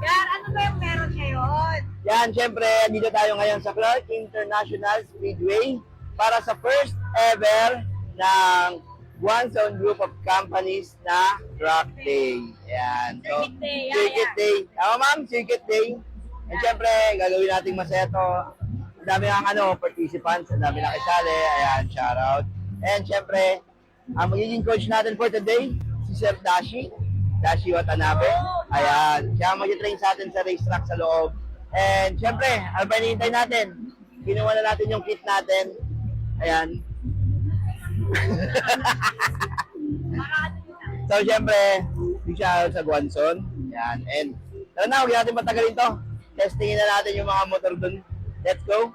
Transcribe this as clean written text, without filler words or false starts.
Yan, ano ba yung meron ngayon? Yan, syempre, dito tayo ngayon sa Clark International Speedway para sa first ever ng One Zone Group of Companies na Track Day. Yan. So, Circuit Day, Circuit Day. Tama ma'am, Circuit Day. And syempre, gagawin natin masaya to. Ang dami ng participants, ang dami na kisali. Ayan, shoutout. And syempre, ang magiging coach natin for today, si Sir Dashi Watanabe. Ayan, siya ang mag-train sa atin sa racetrack sa loob. And syempre, ano ba hinihintay natin? Kinuha na natin yung kit natin. Ayan. So, syempre, big shoutout sa Guanzon. Ayan. And, tara na, huwag natin matagalin to. Testingin na natin yung mga motor dun. Let's go.